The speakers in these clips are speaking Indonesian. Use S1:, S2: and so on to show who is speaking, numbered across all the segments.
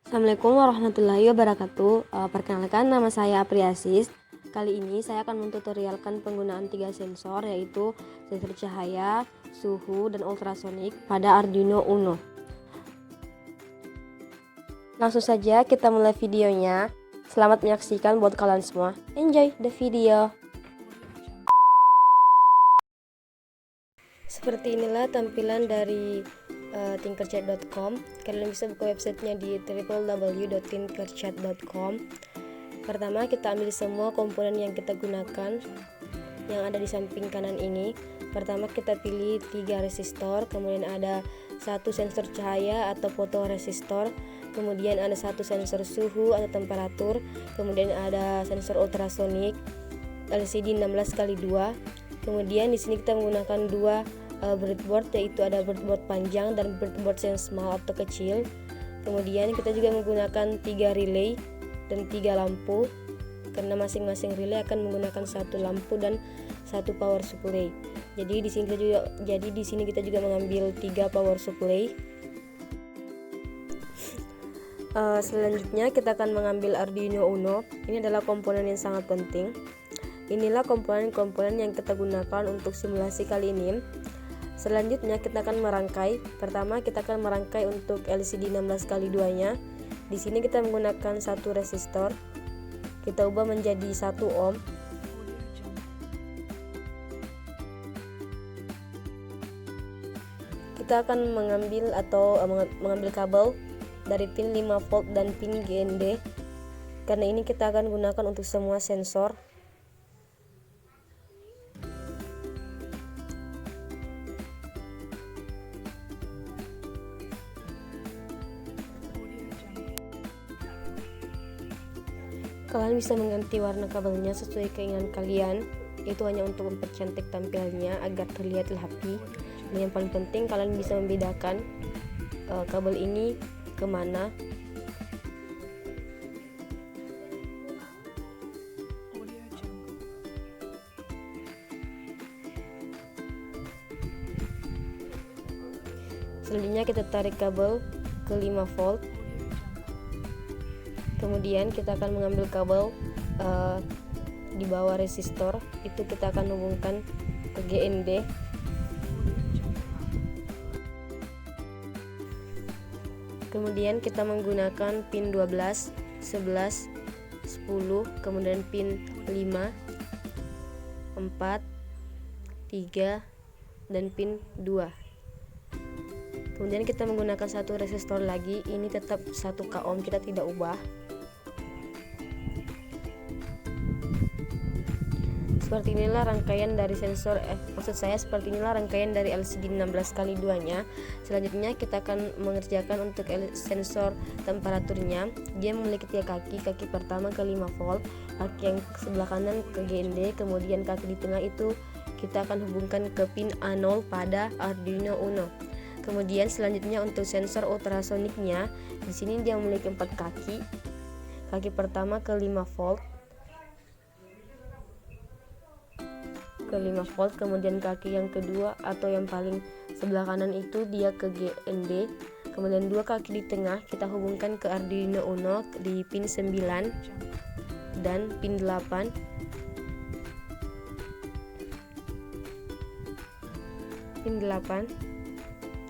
S1: Assalamualaikum warahmatullahi wabarakatuh. Perkenalkan, nama saya Apriasis. Kali ini saya akan mentutorialkan penggunaan 3 sensor, yaitu sensor cahaya, suhu, dan ultrasonik pada Arduino Uno. Langsung saja kita mulai videonya. Selamat menyaksikan buat kalian semua. Enjoy the video. Seperti inilah tampilan dari tinkercad.com. Kalian bisa buka websitenya di www.tinkercad.com. Pertama, kita ambil semua komponen yang kita gunakan yang ada di samping kanan ini. Pertama, kita pilih 3 resistor, kemudian ada 1 sensor cahaya atau fotoresistor, kemudian ada 1 sensor suhu atau temperatur, kemudian ada sensor ultrasonik LCD 16x2. Kemudian di sini kita menggunakan 2 breadboard, yaitu ada breadboard panjang dan breadboard yang small atau kecil. Kemudian kita juga menggunakan 3 relay dan 3 lampu, karena masing-masing relay akan menggunakan 1 lampu dan 1 power supply. Jadi di sini kita juga mengambil 3 power supply. Selanjutnya kita akan mengambil Arduino Uno. Ini adalah komponen yang sangat penting. Inilah komponen-komponen yang kita gunakan untuk simulasi kali ini. Selanjutnya kita akan merangkai. Pertama, kita akan merangkai untuk LCD 16x2 nya. Di sini kita menggunakan 1 resistor. Kita ubah menjadi 1 ohm. Kita akan mengambil kabel dari pin 5 volt dan pin GND. Karena ini kita akan gunakan untuk semua sensor. Kalian bisa mengganti warna kabelnya sesuai keinginan kalian. Itu hanya untuk mempercantik tampilnya agar terlihat rapi. Dan yang paling penting, kalian bisa membedakan kabel ini kemana. Selanjutnya kita tarik kabel ke 5 volt. Kemudian kita akan mengambil kabel di bawah resistor, itu kita akan hubungkan ke GND. Kemudian kita menggunakan pin 12, 11, 10, kemudian pin 5, 4, 3, dan pin 2. Kemudian kita menggunakan 1 resistor lagi, ini tetap 1 ohm, kita tidak ubah. Seperti inilah rangkaian dari seperti inilah rangkaian dari LCD 16x2 nya. Selanjutnya kita akan mengerjakan untuk sensor temperaturnya. Dia memiliki 3 kaki pertama ke 5 volt, kaki yang sebelah kanan ke GND, kemudian kaki di tengah itu kita akan hubungkan ke pin A0 pada Arduino Uno. Kemudian selanjutnya untuk sensor ultrasoniknya, di sini dia memiliki 4 kaki. Kaki pertama ke 5 volt, kemudian kaki yang kedua atau yang paling sebelah kanan itu dia ke GND, kemudian 2 kaki di tengah kita hubungkan ke Arduino Uno di pin 9 dan pin 8.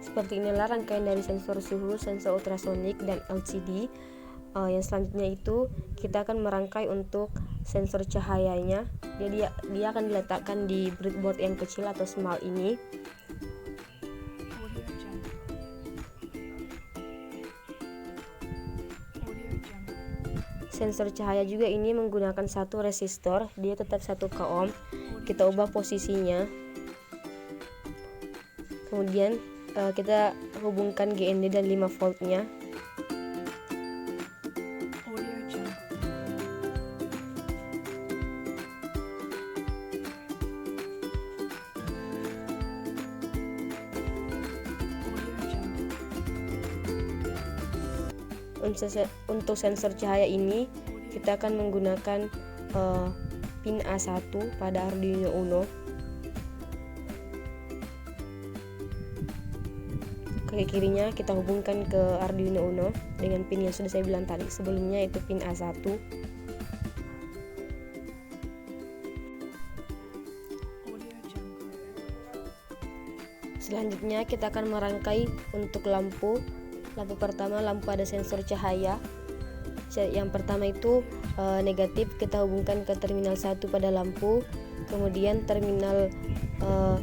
S1: Seperti inilah rangkaian dari sensor suhu, sensor ultrasonik, dan LCD. Yang selanjutnya itu kita akan merangkai untuk sensor cahayanya. Dia akan diletakkan di breadboard yang kecil atau small ini. Sensor cahaya juga ini menggunakan 1 resistor, dia tetap 1 ohm. Kita ubah posisinya. Kemudian kita hubungkan GND dan 5 voltnya. Untuk sensor cahaya ini kita akan menggunakan pin A1 pada Arduino Uno. kaki kirinya kita hubungkan ke Arduino Uno dengan pin yang sudah saya bilang tadi sebelumnya, itu pin A1. Selanjutnya kita akan merangkai untuk lampu. Lampu pertama, lampu ada sensor cahaya. Yang pertama itu negatif, kita hubungkan ke terminal 1 pada lampu. Kemudian terminal 8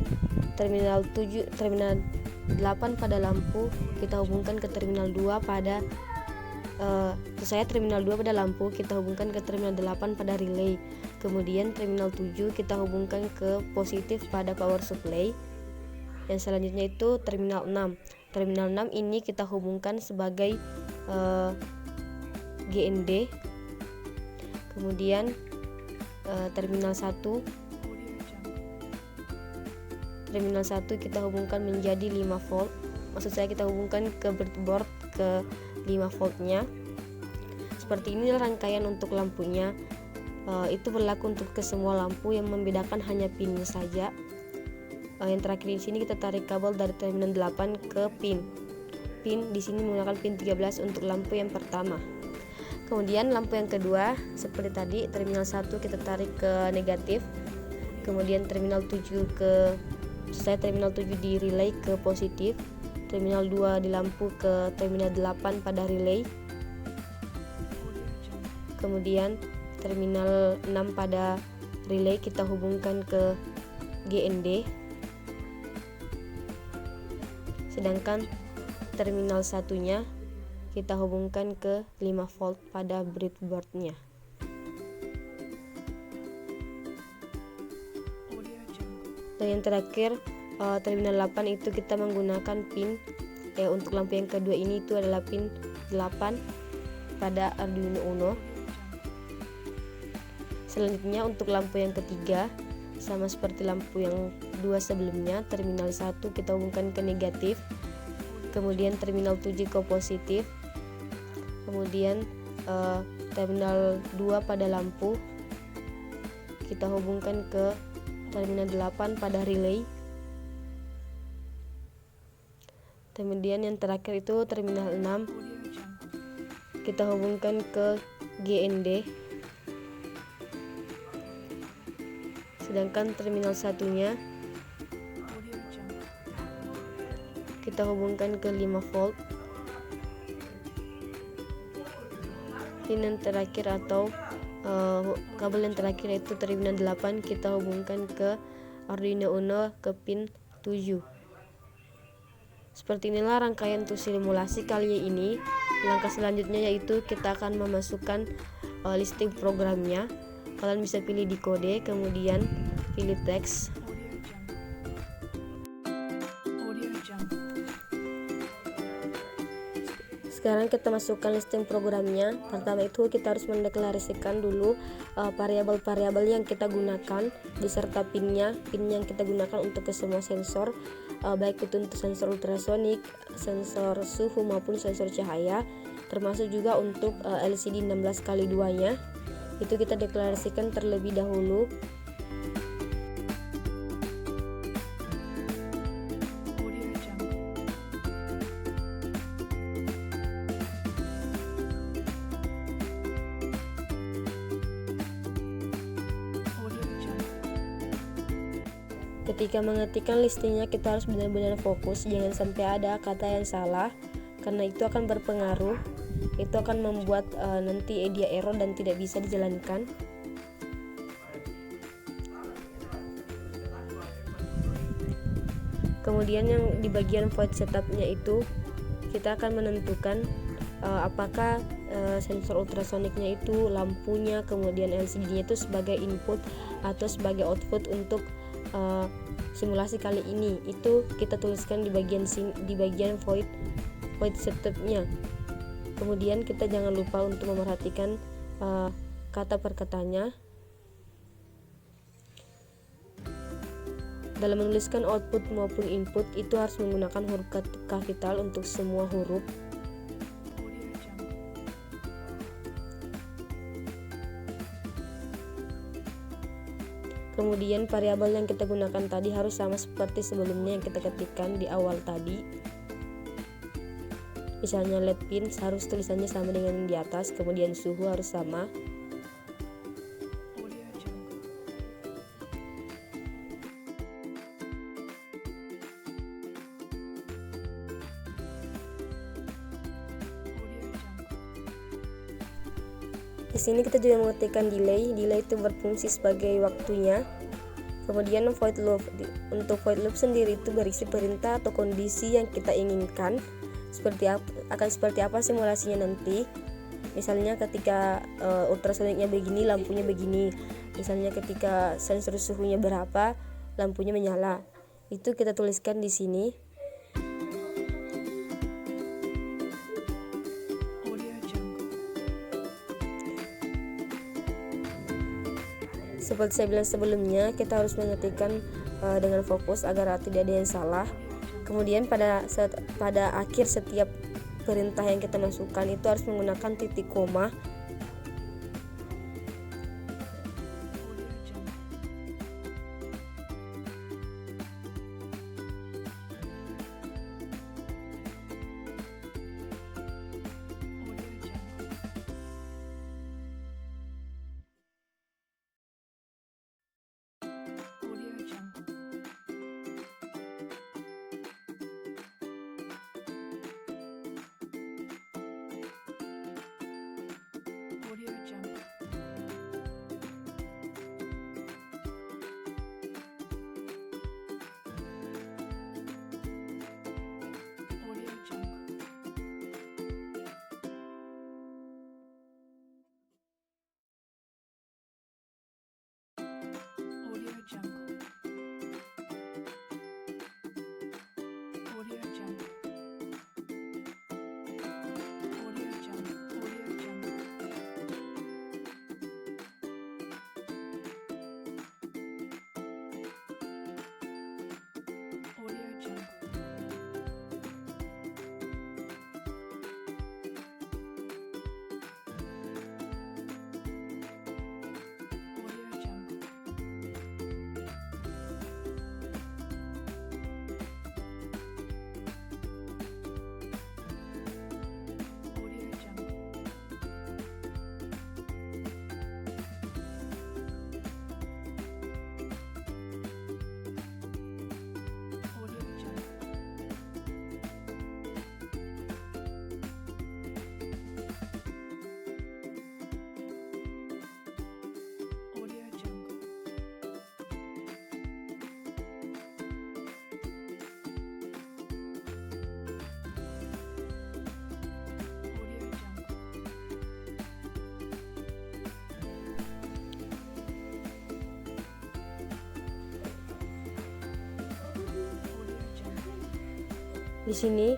S1: pada lampu kita hubungkan ke terminal 2 pada terminal 2 pada lampu kita hubungkan ke terminal 8 pada relay. Kemudian terminal 7 kita hubungkan ke positif pada power supply. Yang selanjutnya itu terminal 6. Terminal 6 ini kita hubungkan sebagai GND. Kemudian terminal 1 kita hubungkan menjadi 5 volt. Maksud saya kita hubungkan ke breadboard ke 5 voltnya. Seperti inilah rangkaian untuk lampunya. Itu berlaku untuk ke semua lampu, yang membedakan hanya pinnya saja. Yang terakhir di sini kita tarik kabel dari terminal 8 ke pin di sini menggunakan pin 13 untuk lampu yang pertama. Kemudian lampu yang kedua seperti tadi, terminal 1 kita tarik ke negatif, kemudian terminal 7 di relay ke positif, terminal 2 di lampu ke terminal 8 pada relay, kemudian terminal 6 pada relay kita hubungkan ke GND, sedangkan terminal satunya kita hubungkan ke 5 volt pada breadboardnya. Dan yang terakhir terminal 8 itu kita menggunakan pin untuk lampu yang kedua ini itu adalah pin 8 pada Arduino Uno. Selanjutnya untuk lampu yang ketiga sama seperti lampu yang dua sebelumnya, terminal 1 kita hubungkan ke negatif, kemudian terminal 7 ke positif, kemudian terminal 2 pada lampu kita hubungkan ke terminal 8 pada relay. Kemudian yang terakhir itu terminal 6 kita hubungkan ke GND, sedangkan terminal satunya kita hubungkan ke 5 volt. Pin yang terakhir atau kabel yang terakhir yaitu terminal 8 kita hubungkan ke Arduino Uno ke pin 7. Seperti inilah rangkaian untuk simulasi kali ini. Langkah selanjutnya yaitu kita akan memasukkan listing programnya. Kalian bisa pilih decode, kemudian pilih teks. Sekarang kita masukkan listing programnya. Pertama itu kita harus mendeklarasikan dulu variabel-variabel yang kita gunakan beserta pinnya yang kita gunakan untuk ke semua sensor, baik itu untuk sensor ultrasonik, sensor suhu maupun sensor cahaya, termasuk juga untuk LCD 16x2 nya. Itu kita deklarasikan terlebih dahulu. Ketika mengetikkan listingnya kita harus benar-benar fokus, jangan sampai ada kata yang salah, karena itu akan berpengaruh, itu akan membuat nanti dia error dan tidak bisa dijalankan. Kemudian yang di bagian void setupnya itu kita akan menentukan apakah sensor ultrasoniknya itu lampunya, kemudian LCD-nya itu sebagai input atau sebagai output untuk simulasi kali ini. Itu kita tuliskan di bagian void setupnya. Kemudian kita jangan lupa untuk memerhatikan kata per katanya. Dalam menuliskan output maupun input itu harus menggunakan huruf kapital untuk semua huruf. Kemudian variabel yang kita gunakan tadi harus sama seperti sebelumnya yang kita ketikkan di awal tadi. Misalnya LED pin harus tulisannya sama dengan di atas, kemudian suhu harus sama. Di sini kita juga mengetikkan delay. Delay itu berfungsi sebagai waktunya. Kemudian void loop. Untuk void loop sendiri itu berisi perintah atau kondisi yang kita inginkan. Akan seperti apa simulasinya nanti. Misalnya ketika ultrasoniknya begini, lampunya begini. Misalnya ketika sensor suhunya berapa, lampunya menyala. Itu kita tuliskan di sini. Seperti saya bilang sebelumnya, kita harus mengetikkan dengan fokus agar tidak ada yang salah. Kemudian pada akhir setiap perintah yang kita masukkan itu harus menggunakan titik koma. Di sini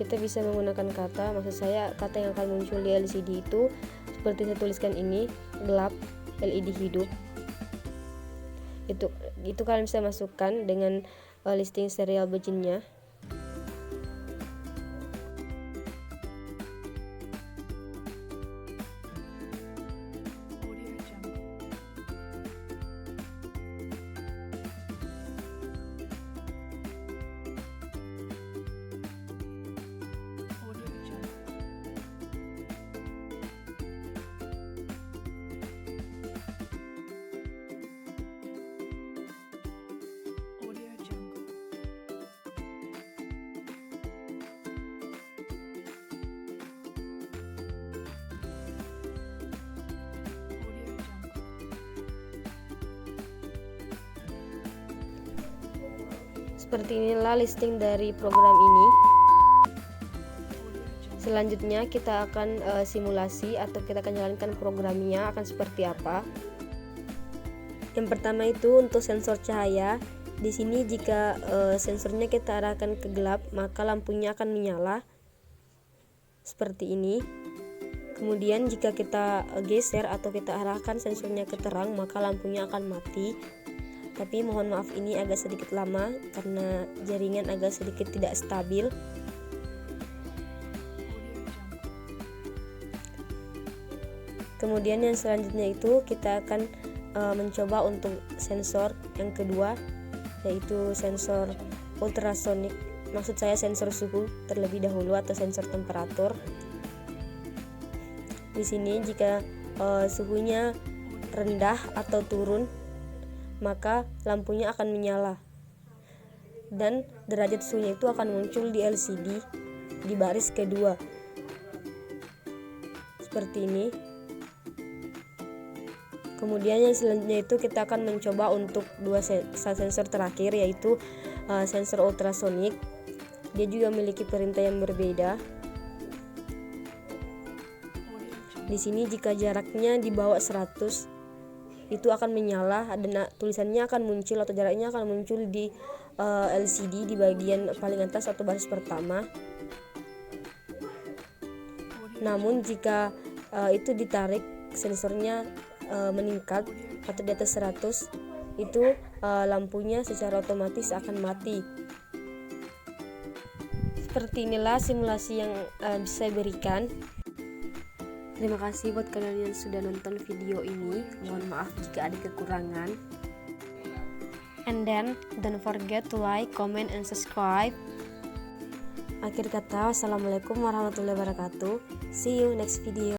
S1: kita bisa menggunakan kata, maksud saya kata yang akan muncul di LCD itu seperti saya tuliskan ini, gelap, LED hidup. Itu kalian bisa masukkan dengan listing serial buginnya. Seperti inilah listing dari program ini. Selanjutnya kita akan simulasi atau kita akan jalankan programnya akan seperti apa. Yang pertama itu untuk sensor cahaya. Di sini jika sensornya kita arahkan ke gelap, maka lampunya akan menyala seperti ini. Kemudian jika kita geser atau kita arahkan sensornya ke terang, maka lampunya akan mati. Tapi mohon maaf, ini agak sedikit lama karena jaringan agak sedikit tidak stabil. Kemudian yang selanjutnya itu kita akan mencoba untuk sensor yang kedua, yaitu sensor ultrasonic maksud saya sensor suhu terlebih dahulu atau sensor temperatur. Di sini jika suhunya rendah atau turun, maka lampunya akan menyala dan derajat suhunya itu akan muncul di LCD di baris kedua seperti ini. Kemudian yang selanjutnya itu kita akan mencoba untuk dua sensor terakhir, yaitu sensor ultrasonik. Dia juga memiliki perintah yang berbeda. Di sini jika jaraknya di bawah 100 itu akan menyala dan tulisannya akan muncul atau jaraknya akan muncul di LCD di bagian paling atas atau baris pertama. Namun jika itu ditarik, sensornya meningkat atau di atas 100, itu lampunya secara otomatis akan mati. Seperti inilah simulasi yang bisa saya berikan. Terima kasih buat kalian yang sudah nonton video ini. Mohon maaf jika ada kekurangan. And then don't forget to like, comment, and subscribe. Akhir kata, wassalamualaikum warahmatullahi wabarakatuh. See you next video.